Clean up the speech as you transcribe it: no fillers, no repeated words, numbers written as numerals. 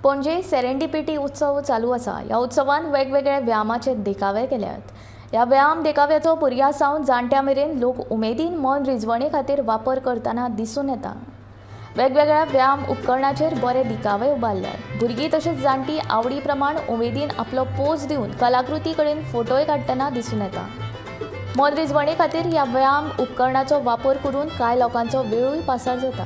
पणजे सेरेंडिपिटी उत्सव चालू आसा। ह्या उत्सवान वेगवेगळे व्यायामाचे देखावे केल्यात। ह्या व्यायाम देखाव्याचो भुरग्यां सावन जाणट्यां मेरेन लोक उमेदीन मन रिजवणे खातीर वापर करतना दिसून येता। वेगवेगळ्या व्यायाम उपकरणाचेर बरे दिखावे उबारल्यात। भुरगीं तशेंच जाणटी आवडी प्रमाण उमेदीन आपलो पोज दिवन कलाकृती कडेन फोटोय काडटना दिसून येता। मन रिजवणे खातीर ह्या व्यायाम उपकरणाचो वापर करून कांय लोकांचो वेळूय पासार जाता।